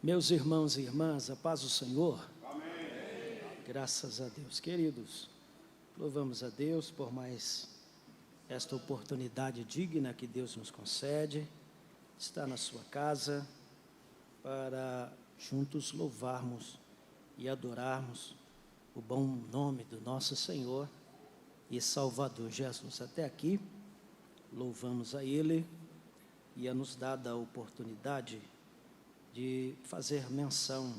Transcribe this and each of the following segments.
Meus irmãos e irmãs, a paz do Senhor. Amém. Graças a Deus. Queridos, louvamos a Deus por mais esta oportunidade digna que Deus nos concede, estar na sua casa, para juntos louvarmos e adorarmos o bom nome do nosso Senhor e Salvador Jesus. Até aqui, louvamos a Ele e a nos dada a oportunidade de fazer menção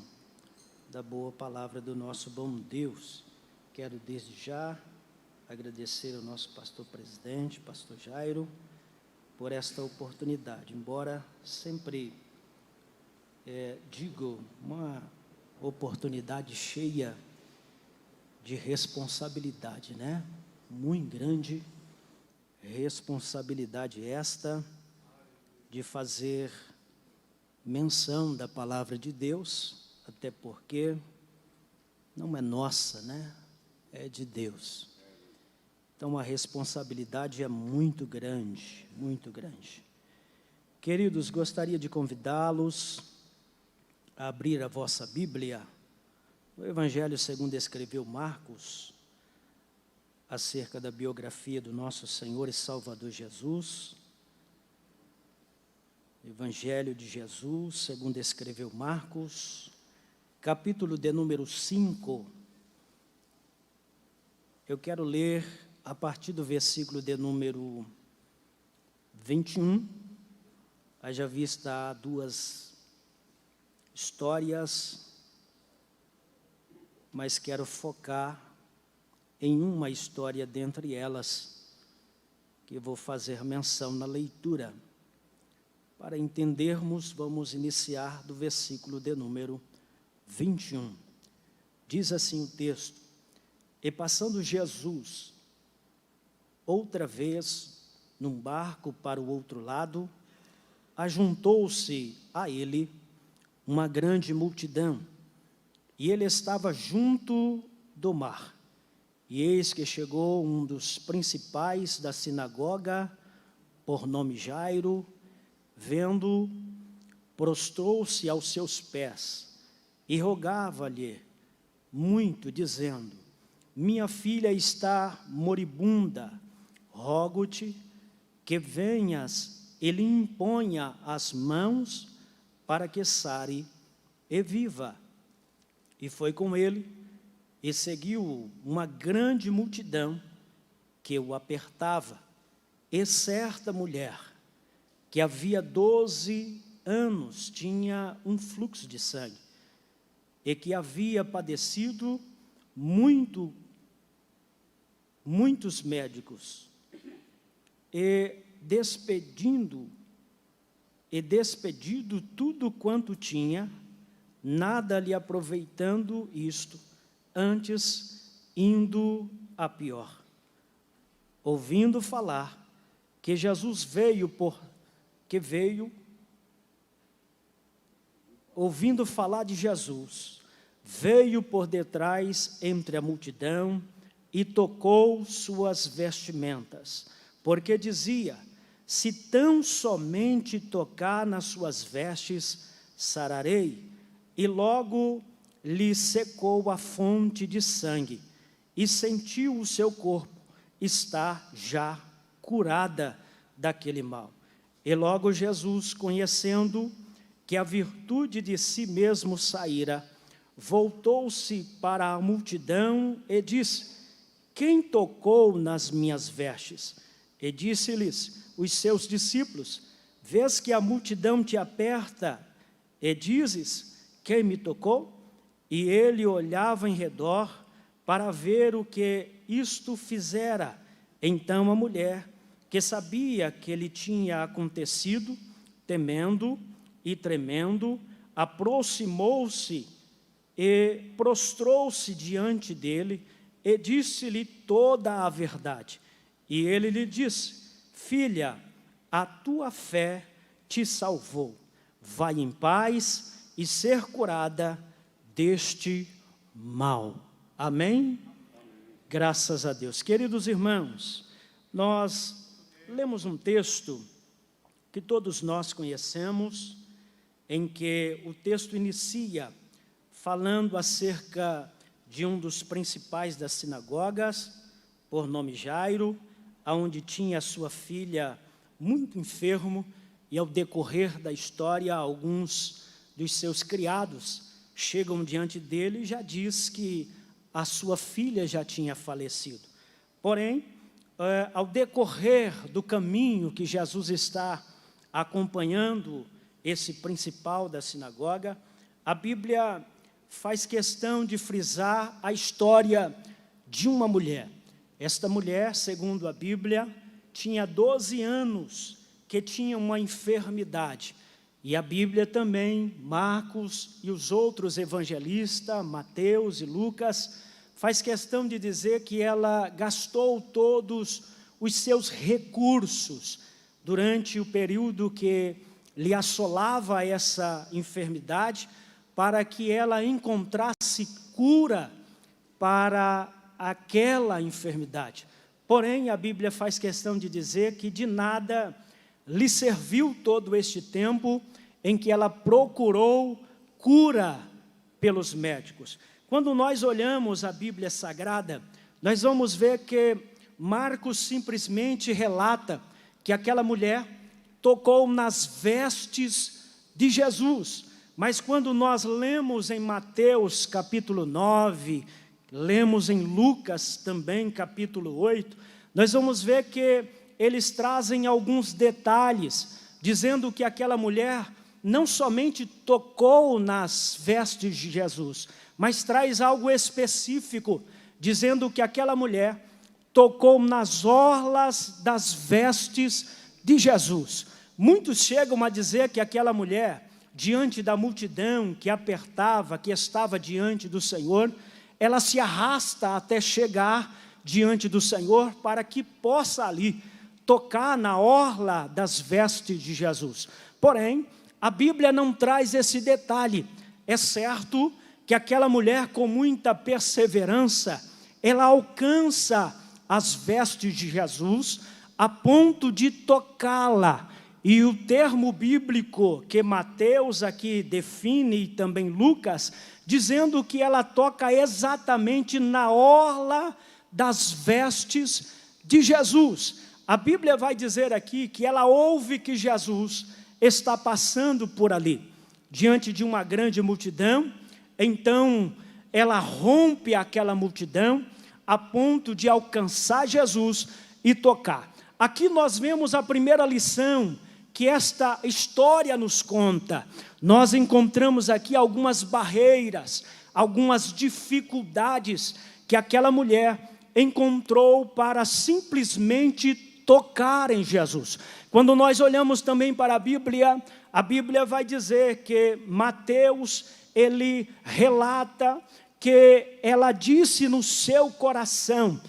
da boa palavra do nosso bom Deus. Quero desde já agradecer ao nosso pastor presidente, pastor Jairo, por esta oportunidade, embora sempre digo, uma oportunidade cheia de responsabilidade, né? Muito grande responsabilidade esta de fazer menção da palavra de Deus, até porque não é nossa, né? É de Deus. Então a responsabilidade é muito grande, muito grande. Queridos, gostaria de convidá-los a abrir a vossa Bíblia, o Evangelho segundo escreveu Marcos, acerca da biografia do nosso Senhor e Salvador Jesus. Evangelho de Jesus, segundo escreveu Marcos, capítulo de número 5. Eu quero ler a partir do versículo de número 21. Haja vista duas histórias, mas quero focar em uma história dentre elas, que vou fazer menção na leitura. Para entendermos, vamos iniciar do versículo de número 21. Diz assim o texto: E passando Jesus outra vez num barco para o outro lado, ajuntou-se a ele uma grande multidão, e ele estava junto do mar. E eis que chegou um dos principais da sinagoga, por nome Jairo. Vendo, prostrou-se aos seus pés e rogava-lhe muito, dizendo: Minha filha está moribunda, rogo-te que venhas e lhe imponha as mãos para que sare e viva. E foi com ele, e seguiu uma grande multidão que o apertava, e certa mulher, que havia 12 anos tinha um fluxo de sangue, e que havia padecido muitos médicos, e despedido tudo quanto tinha, nada lhe aproveitando isto, antes indo a pior. Ouvindo falar que Jesus ouvindo falar de Jesus, veio por detrás entre a multidão e tocou suas vestimentas, porque dizia: se tão somente tocar nas suas vestes, sararei. E logo lhe secou a fonte de sangue, e sentiu o seu corpo estar já curada daquele mal. E logo Jesus, conhecendo que a virtude de si mesmo saíra, voltou-se para a multidão e disse: Quem tocou nas minhas vestes? E disse-lhes os seus discípulos: Vês que a multidão te aperta, e dizes: Quem me tocou? E ele olhava em redor para ver o que isto fizera. Então a mulher, que sabia que lhe tinha acontecido, temendo e tremendo, aproximou-se e prostrou-se diante dele e disse-lhe toda a verdade. E ele lhe disse: Filha, a tua fé te salvou. Vai em paz e ser curada deste mal. Amém? Graças a Deus. Queridos irmãos, nós lemos um texto que todos nós conhecemos, em que o texto inicia falando acerca de um dos principais das sinagogas, por nome Jairo, onde tinha a sua filha muito enfermo, e ao decorrer da história, alguns dos seus criados chegam diante dele e já diz que a sua filha já tinha falecido. Porém, ao decorrer do caminho que Jesus está acompanhando esse principal da sinagoga, a Bíblia faz questão de frisar a história de uma mulher. Esta mulher, segundo a Bíblia, tinha 12 anos que tinha uma enfermidade. E a Bíblia também, Marcos e os outros evangelistas, Mateus e Lucas, faz questão de dizer que ela gastou todos os seus recursos durante o período que lhe assolava essa enfermidade, para que ela encontrasse cura para aquela enfermidade. Porém, a Bíblia faz questão de dizer que de nada lhe serviu todo este tempo em que ela procurou cura pelos médicos. Quando nós olhamos a Bíblia Sagrada, nós vamos ver que Marcos simplesmente relata que aquela mulher tocou nas vestes de Jesus. Mas quando nós lemos em Mateus capítulo 9, lemos em Lucas também capítulo 8, nós vamos ver que eles trazem alguns detalhes, dizendo que aquela mulher não somente tocou nas vestes de Jesus, mas traz algo específico, dizendo que aquela mulher tocou nas orlas das vestes de Jesus. Muitos chegam a dizer que aquela mulher, diante da multidão que apertava, que estava diante do Senhor, ela se arrasta até chegar diante do Senhor, para que possa ali tocar na orla das vestes de Jesus. Porém, a Bíblia não traz esse detalhe. É certo que aquela mulher, com muita perseverança, ela alcança as vestes de Jesus, a ponto de tocá-la. E o termo bíblico que Mateus aqui define, e também Lucas, dizendo que ela toca exatamente na orla das vestes de Jesus. A Bíblia vai dizer aqui que ela ouve que Jesus está passando por ali, diante de uma grande multidão. Então ela rompe aquela multidão, a ponto de alcançar Jesus e tocar. Aqui nós vemos a primeira lição que esta história nos conta. Nós encontramos aqui algumas barreiras, algumas dificuldades que aquela mulher encontrou para simplesmente tocar em Jesus. Quando nós olhamos também para a Bíblia vai dizer que Mateus, ele relata que ela disse no seu coração,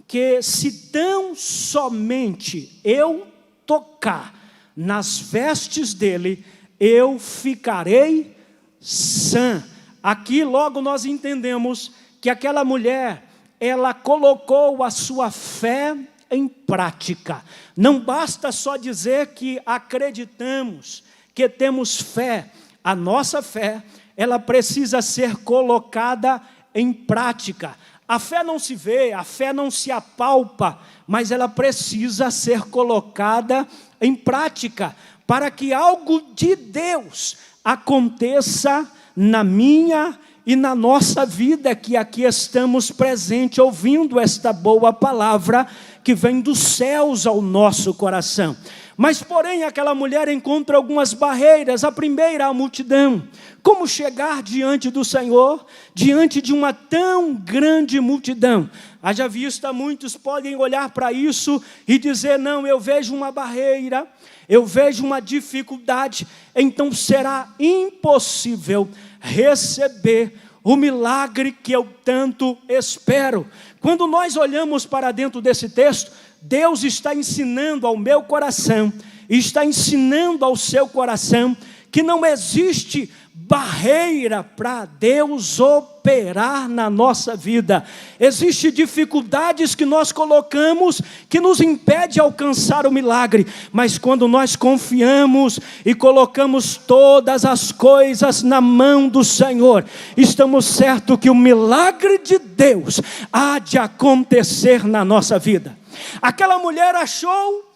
que se tão somente eu tocar nas vestes dele, eu ficarei sã. Aqui logo nós entendemos que aquela mulher, ela colocou a sua fé em prática. Não basta só dizer que acreditamos, que temos fé. A nossa fé, ela precisa ser colocada em prática. A fé não se vê, a fé não se apalpa, mas ela precisa ser colocada em prática, para que algo de Deus aconteça na minha e na nossa vida, que aqui estamos presentes, ouvindo esta boa palavra, que vem dos céus ao nosso coração. Mas, porém, aquela mulher encontra algumas barreiras. A primeira, a multidão. Como chegar diante do Senhor, diante de uma tão grande multidão? Haja vista, muitos podem olhar para isso e dizer, não, eu vejo uma barreira, eu vejo uma dificuldade, então será impossível receber o milagre que eu tanto espero. Quando nós olhamos para dentro desse texto, Deus está ensinando ao meu coração, e está ensinando ao seu coração, que não existe barreira para Deus operar na nossa vida. Existem dificuldades que nós colocamos que nos impede de alcançar o milagre, mas quando nós confiamos e colocamos todas as coisas na mão do Senhor, estamos certos que o milagre de Deus há de acontecer na nossa vida. Aquela mulher achou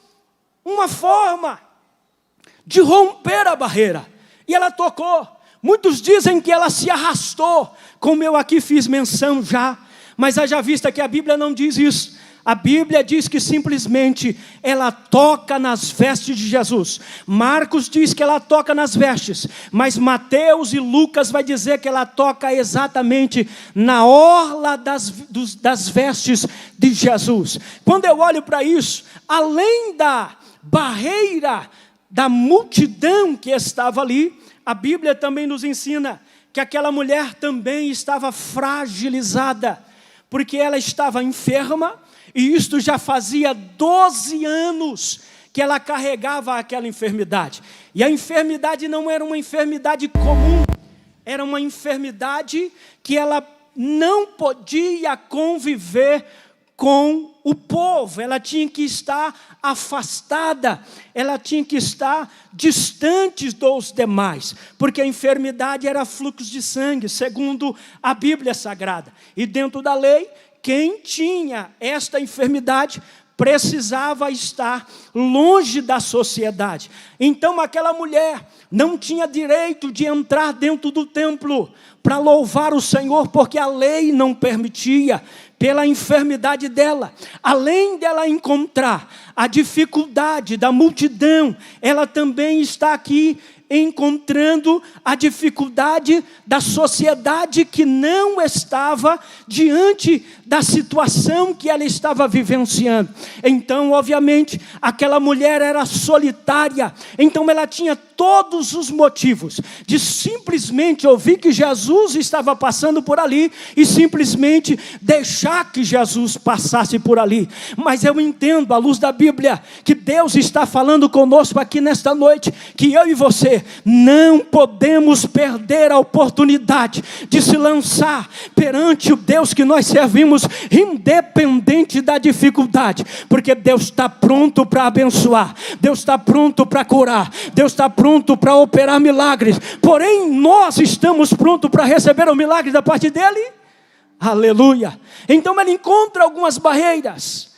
uma forma de romper a barreira, e ela tocou. Muitos dizem que ela se arrastou, como eu aqui fiz menção já, mas haja vista que a Bíblia não diz isso. A Bíblia diz que simplesmente ela toca nas vestes de Jesus. Marcos diz que ela toca nas vestes, mas Mateus e Lucas vai dizer que ela toca exatamente na orla das vestes de Jesus. Quando eu olho para isso, além da barreira da multidão que estava ali, a Bíblia também nos ensina que aquela mulher também estava fragilizada, porque ela estava enferma, e isto já fazia 12 anos que ela carregava aquela enfermidade. E a enfermidade não era uma enfermidade comum, era uma enfermidade que ela não podia conviver com o povo, ela tinha que estar afastada, ela tinha que estar distante dos demais, porque a enfermidade era fluxo de sangue, segundo a Bíblia Sagrada. E dentro da lei, quem tinha esta enfermidade precisava estar longe da sociedade. Então aquela mulher não tinha direito de entrar dentro do templo para louvar o Senhor, porque a lei não permitia, pela enfermidade dela. Além dela encontrar a dificuldade da multidão, ela também está aqui encontrando a dificuldade da sociedade que não estava diante da situação que ela estava vivenciando. Então, obviamente, aquela mulher era solitária, então ela tinha todos os motivos de simplesmente ouvir que Jesus estava passando por ali e simplesmente deixar que Jesus passasse por ali. Mas eu entendo, à luz da Bíblia, que Deus está falando conosco aqui nesta noite, que eu e você não podemos perder a oportunidade de se lançar perante o Deus que nós servimos, independente da dificuldade, porque Deus está pronto para abençoar, Deus está pronto para curar, Deus está pronto para operar milagres, porém nós estamos prontos para receber o milagre da parte dele. Aleluia. Então ela encontra algumas barreiras.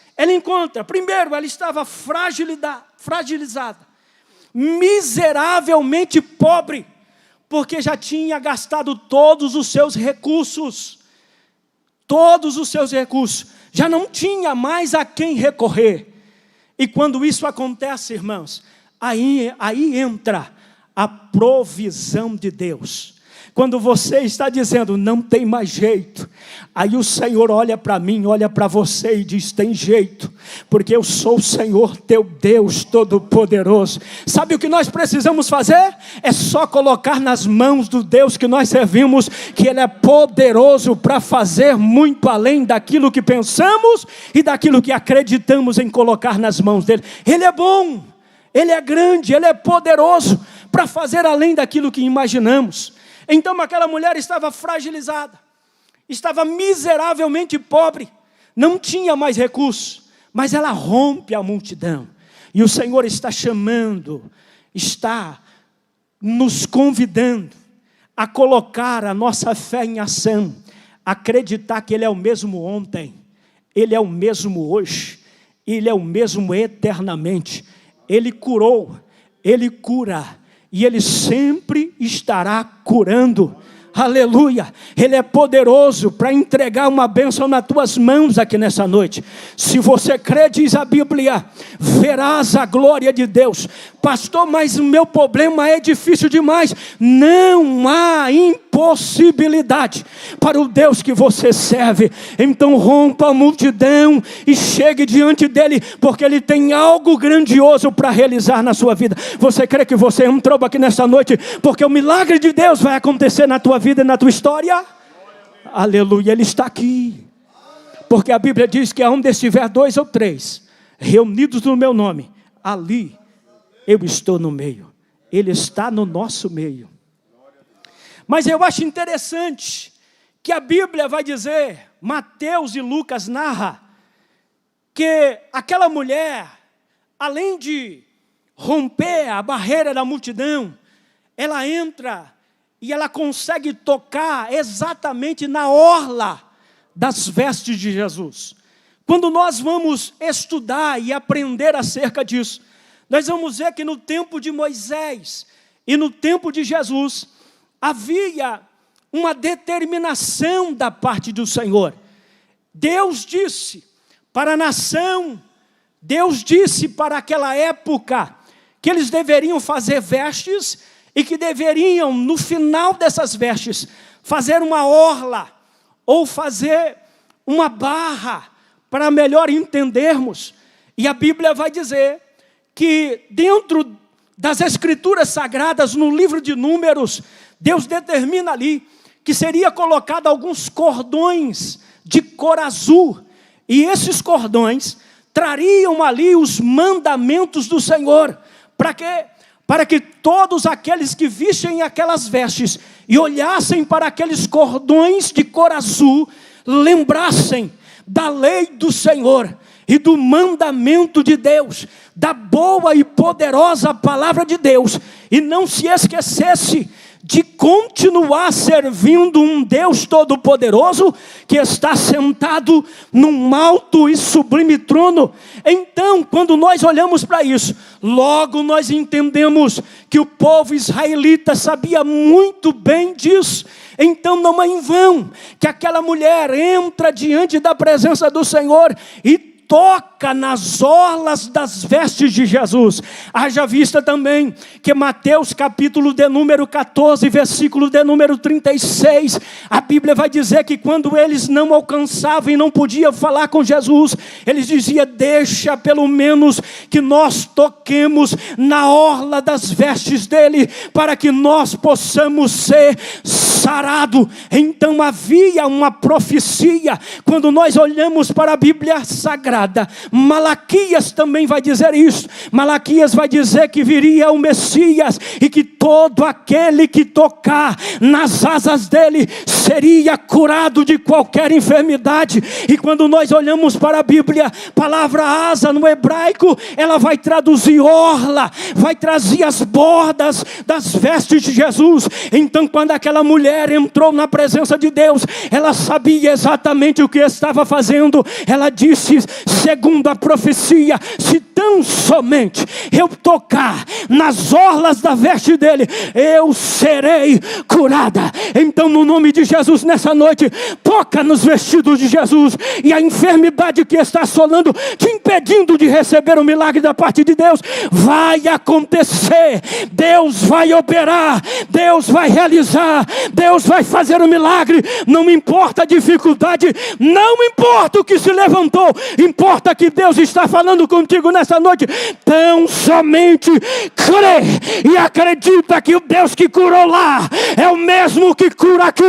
Primeiro, ela estava fragilizada, miseravelmente pobre, porque já tinha gastado todos os seus recursos, já não tinha mais a quem recorrer. E quando isso acontece, irmãos, aí entra a provisão de Deus. Quando você está dizendo, não tem mais jeito, aí o Senhor olha para mim, olha para você e diz, tem jeito, porque eu sou o Senhor teu Deus Todo-Poderoso. Sabe o que nós precisamos fazer? É só colocar nas mãos do Deus que nós servimos, que Ele é poderoso para fazer muito além daquilo que pensamos e daquilo que acreditamos em colocar nas mãos dEle. Ele é bom, Ele é grande, Ele é poderoso para fazer além daquilo que imaginamos. Então aquela mulher estava fragilizada, estava miseravelmente pobre, não tinha mais recursos, mas ela rompe a multidão. E o Senhor está chamando, está nos convidando a colocar a nossa fé em ação, acreditar que Ele é o mesmo ontem, Ele é o mesmo hoje, Ele é o mesmo eternamente. Ele curou, Ele cura, e Ele sempre estará curando. Aleluia, Ele é poderoso para entregar uma bênção nas tuas mãos aqui nessa noite. Se você crê, diz a Bíblia, verás a glória de Deus. Pastor, mas o meu problema é difícil demais. Não há impossibilidade para o Deus que você serve. Então rompa a multidão e chegue diante dEle, porque Ele tem algo grandioso para realizar na sua vida. Você crê que você entrou aqui nessa noite porque o milagre de Deus vai acontecer na tua vida e na tua história? Aleluia, Ele está aqui, porque a Bíblia diz que aonde estiver 2 ou 3 reunidos no meu nome, ali eu estou no meio. Ele está no nosso meio. Mas eu acho interessante que a Bíblia vai dizer, Mateus e Lucas narram, que aquela mulher, além de romper a barreira da multidão, ela entra e ela consegue tocar exatamente na orla das vestes de Jesus. Quando nós vamos estudar e aprender acerca disso, nós vamos ver que no tempo de Moisés e no tempo de Jesus, havia uma determinação da parte do Senhor. Deus disse para a nação, Deus disse para aquela época, que eles deveriam fazer vestes, e que deveriam, no final dessas vestes, fazer uma orla, ou fazer uma barra, para melhor entendermos. E a Bíblia vai dizer que dentro das Escrituras Sagradas, no livro de Números, Deus determina ali que seria colocado alguns cordões de cor azul, e esses cordões trariam ali os mandamentos do Senhor. Para quê? Para que todos aqueles que vissem aquelas vestes e olhassem para aqueles cordões de cor azul, lembrassem da lei do Senhor e do mandamento de Deus, da boa e poderosa palavra de Deus, e não se esquecesse de continuar servindo um Deus todo-poderoso, que está sentado num alto e sublime trono. Então, quando nós olhamos para isso, logo nós entendemos que o povo israelita sabia muito bem disso. Então não é em vão que aquela mulher entra diante da presença do Senhor e toca nas orlas das vestes de Jesus. Haja vista também que Mateus capítulo de número 14, versículo de número 36, a Bíblia vai dizer que quando eles não alcançavam e não podiam falar com Jesus, eles diziam: deixa pelo menos que nós toquemos na orla das vestes dele, para que nós possamos ser sarados. Então havia uma profecia. Quando nós olhamos para a Bíblia Sagrada, Malaquias também vai dizer isso. Malaquias vai dizer que viria o Messias e que todo aquele que tocar nas asas dele seria curado de qualquer enfermidade. E quando nós olhamos para a Bíblia, a palavra asa no hebraico, ela vai traduzir orla, vai trazer as bordas das vestes de Jesus. Então quando aquela mulher entrou na presença de Deus, ela sabia exatamente o que estava fazendo. Ela disse, segundo a profecia: se tão somente eu tocar nas orlas da veste dele, eu serei curada. Então no nome de Jesus, nessa noite, toca nos vestidos de Jesus, e a enfermidade que está assolando, te impedindo de receber o milagre da parte de Deus, vai acontecer. Deus vai operar, Deus vai realizar, Deus vai fazer o milagre. Não importa a dificuldade, não importa o que se levantou, importa que Deus está falando contigo nessa noite. Tão somente crê e acredita que o Deus que curou lá é o mesmo que cura aqui.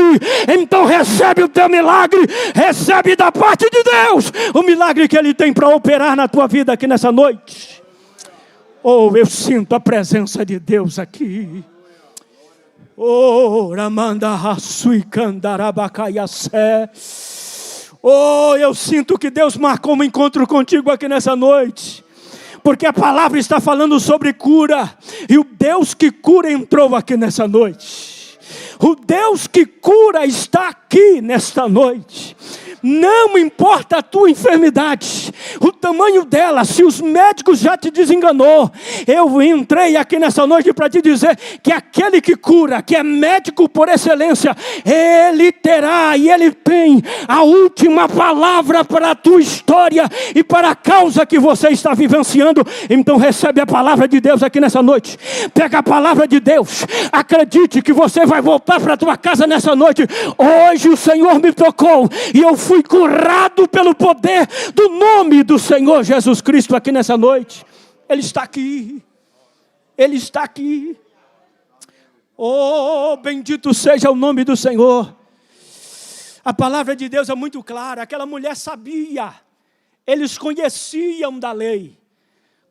Então recebe o teu milagre, recebe da parte de Deus o milagre que Ele tem para operar na tua vida aqui nessa noite. Oh, eu sinto a presença de Deus aqui. Oh, Ramanda Rasui Candarabacaiaçé. Oh, eu sinto que Deus marcou um encontro contigo aqui nessa noite, porque a palavra está falando sobre cura, e o Deus que cura entrou aqui nessa noite. O Deus que cura está aqui nesta noite. Não importa a tua enfermidade, o tamanho dela, se os médicos já te desenganou, eu entrei aqui nessa noite para te dizer que aquele que cura, que é médico por excelência, ele terá e ele tem a última palavra para a tua história e para a causa que você está vivenciando. Então recebe a palavra de Deus aqui nessa noite. Pega a palavra de Deus, acredite que você vai voltar para a tua casa nessa noite. Hoje o Senhor me tocou e eu fui curado pelo poder do nome do Senhor Jesus Cristo aqui nessa noite. Ele está aqui. Ele está aqui. Oh, bendito seja o nome do Senhor. A palavra de Deus é muito clara. Aquela mulher sabia. Eles conheciam da lei.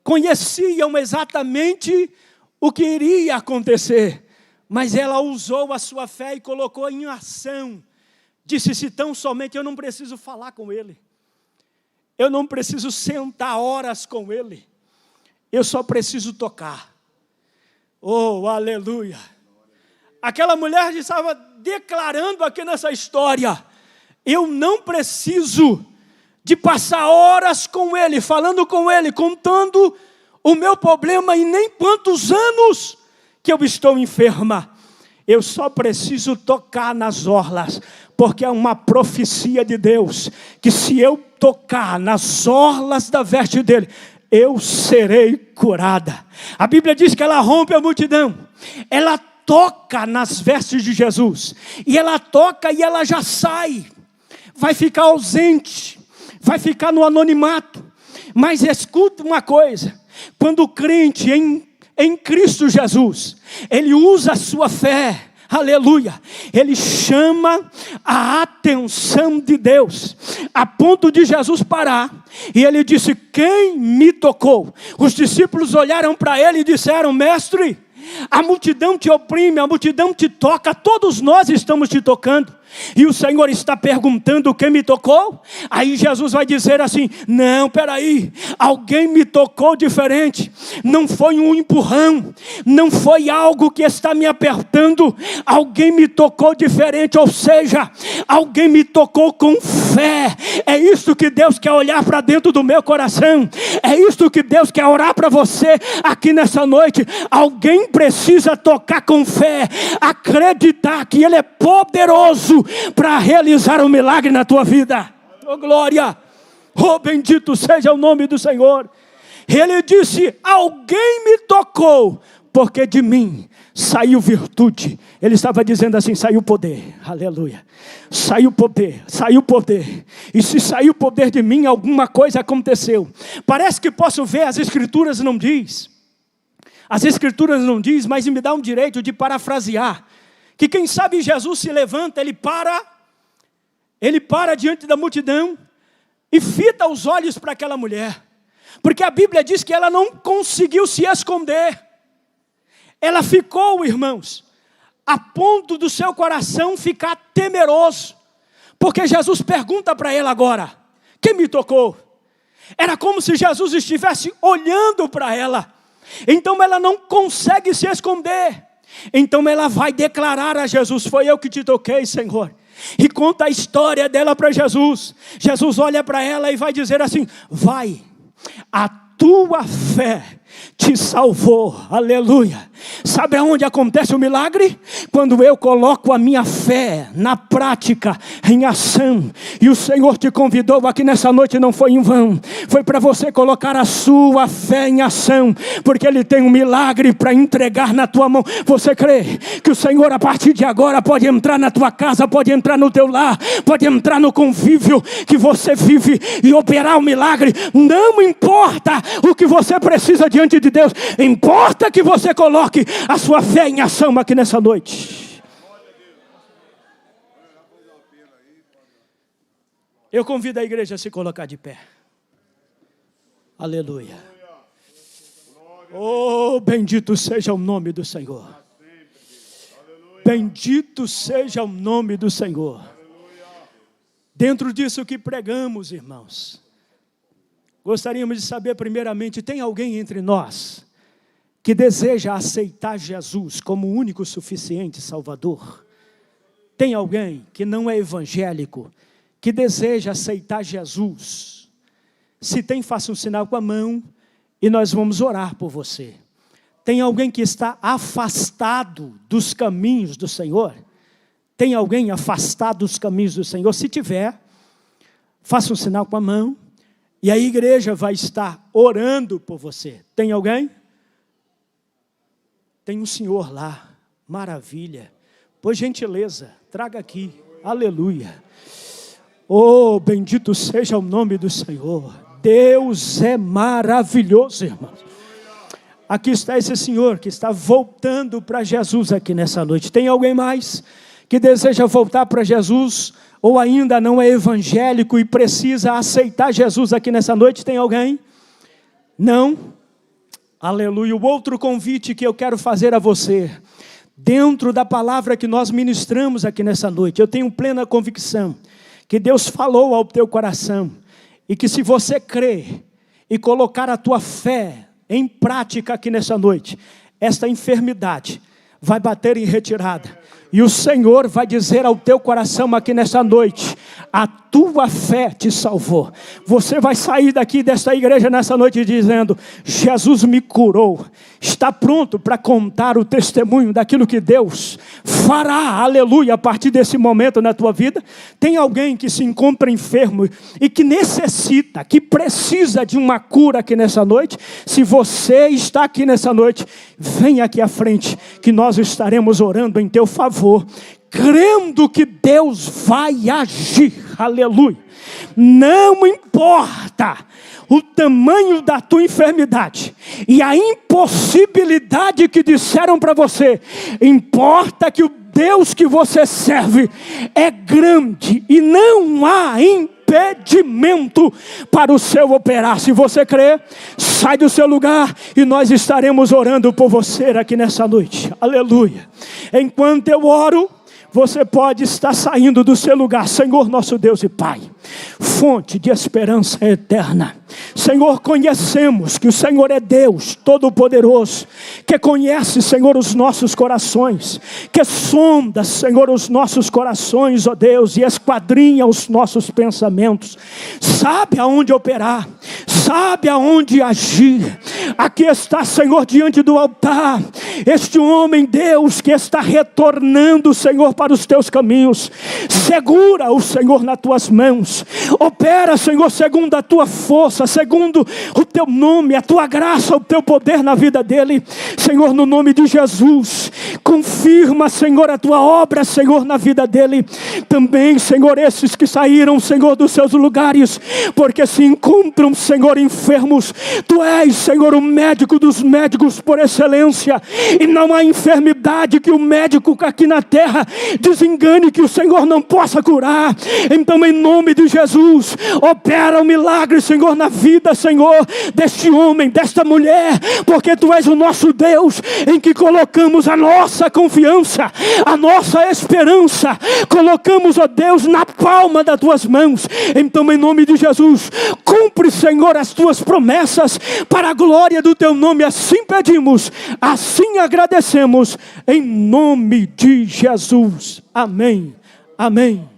Conheciam exatamente o que iria acontecer. Mas ela usou a sua fé e colocou em ação. Disse: se tão somente eu não preciso falar com ele. Eu não preciso sentar horas com ele. Eu só preciso tocar. Oh, aleluia. Aquela mulher estava declarando aqui nessa história: eu não preciso de passar horas com ele, falando com ele, contando o meu problema e nem quantos anos que eu estou enferma. Eu só preciso tocar nas orlas, porque é uma profecia de Deus, que se eu tocar nas orlas da veste dele, eu serei curada. A Bíblia diz que ela rompe a multidão, ela toca nas vestes de Jesus, e ela toca e ela já sai, vai ficar ausente, vai ficar no anonimato. Mas escuta uma coisa: quando o crente em Cristo Jesus, ele usa a sua fé, aleluia, ele chama a atenção de Deus, a ponto de Jesus parar, e ele disse: quem me tocou? Os discípulos olharam para ele e disseram: mestre, a multidão te oprime, a multidão te toca, todos nós estamos te tocando. E o Senhor está perguntando: quem me tocou? Aí Jesus vai dizer assim: não, peraí, alguém me tocou diferente. Não foi um empurrão, não foi algo que está me apertando. Alguém me tocou diferente, ou seja, alguém me tocou com fé. É isso que Deus quer olhar para dentro do meu coração. É isso que Deus quer orar para você aqui nessa noite. Alguém precisa tocar com fé, acreditar que Ele é poderoso para realizar um milagre na tua vida. Oh glória, oh bendito seja o nome do Senhor. Ele disse: alguém me tocou, porque de mim saiu virtude. Ele estava dizendo assim: saiu poder, aleluia, saiu poder, saiu poder. E se saiu poder de mim, alguma coisa aconteceu. Parece que posso ver, as escrituras não diz, mas me dá um direito de parafrasear, que quem sabe Jesus se levanta, ele para diante da multidão e fita os olhos para aquela mulher, porque a Bíblia diz que ela não conseguiu se esconder. Ela ficou, irmãos, a ponto do seu coração ficar temeroso, porque Jesus pergunta para ela agora: quem me tocou? Era como se Jesus estivesse olhando para ela. Então ela não consegue se esconder. Então ela vai declarar a Jesus: foi eu que te toquei, Senhor. E conta a história dela para Jesus. Jesus olha para ela e vai dizer assim: vai, a tua fé te salvou, aleluia. Sabe aonde acontece o milagre? Quando eu coloco a minha fé na prática, em ação. E o Senhor te convidou aqui nessa noite, não foi em vão, foi para você colocar a sua fé em ação, porque Ele tem um milagre para entregar na tua mão. Você crê que o Senhor a partir de agora pode entrar na tua casa, pode entrar no teu lar, pode entrar no convívio que você vive e operar o milagre? Não importa o que você precisa diante de Deus, importa que você coloque a sua fé em ação aqui nessa noite. Eu convido a igreja a se colocar de pé. Aleluia. Oh, bendito seja o nome do Senhor. Bendito seja o nome do Senhor. Dentro disso que pregamos, irmãos, gostaríamos de saber primeiramente: tem alguém entre nós que deseja aceitar Jesus como o único suficiente Salvador? Tem alguém que não é evangélico, que deseja aceitar Jesus? Se tem, faça um sinal com a mão e nós vamos orar por você. Tem alguém que está afastado dos caminhos do Senhor? Tem alguém afastado dos caminhos do Senhor? Se tiver, faça um sinal com a mão e a igreja vai estar orando por você. Tem alguém? Tem um senhor lá, maravilha. Por gentileza, traga aqui, aleluia. Oh, bendito seja o nome do Senhor. Deus é maravilhoso, irmãos. Aqui está esse senhor que está voltando para Jesus aqui nessa noite. Tem alguém mais que deseja voltar para Jesus, ou ainda não é evangélico e precisa aceitar Jesus aqui nessa noite? Tem alguém? Não? Aleluia. O outro convite que eu quero fazer a você: dentro da palavra que nós ministramos aqui nessa noite, eu tenho plena convicção que Deus falou ao teu coração, e que se você crer e colocar a tua fé em prática aqui nessa noite, esta enfermidade vai bater em retirada, e o Senhor vai dizer ao teu coração aqui nessa noite: a tua fé te salvou. Você vai sair daqui desta igreja nessa noite dizendo: Jesus me curou. Está pronto para contar o testemunho daquilo que Deus fará, aleluia, a partir desse momento na tua vida. Tem alguém que se encontra enfermo e que necessita, que precisa de uma cura aqui nessa noite? Se você está aqui nessa noite, vem aqui à frente, que nós estaremos orando em teu favor, crendo que Deus vai agir, aleluia. Não importa o tamanho da tua enfermidade e a impossibilidade que disseram para você, importa que o Deus que você serve é grande e não há impedimento para o seu operar. Se você crê, sai do seu lugar e nós estaremos orando por você aqui nessa noite, aleluia. Enquanto eu oro, você pode estar saindo do seu lugar. Senhor nosso Deus e Pai, fonte de esperança eterna, Senhor, conhecemos que o Senhor é Deus Todo-Poderoso, que conhece, Senhor, os nossos corações, que sonda, Senhor, os nossos corações, ó Deus, e esquadrinha os nossos pensamentos, sabe aonde operar, sabe aonde agir. Aqui está, Senhor, diante do altar, este homem, Deus, que está retornando, Senhor, para os teus caminhos. Segura o Senhor nas tuas mãos, opera, Senhor, segundo a tua força, segundo o teu nome, a tua graça, o teu poder na vida dele, Senhor, no nome de Jesus. Confirma, Senhor, a tua obra, Senhor, na vida dele. Também, Senhor, esses que saíram, Senhor, dos seus lugares, porque se encontram, Senhor, enfermos. Tu és, Senhor, o médico dos médicos por excelência, e não há enfermidade que o médico aqui na terra desengane que o Senhor não possa curar. Então, em nome de Jesus, opera o milagre, Senhor, na vida, Senhor, deste homem, desta mulher, porque Tu és o nosso Deus, em que colocamos a nossa confiança, a nossa esperança, colocamos, ó Deus, na palma das Tuas mãos. Então, em nome de Jesus, cumpre, Senhor, as Tuas promessas, para a glória do Teu nome. Assim pedimos, assim agradecemos, em nome de Jesus. Amém, amém.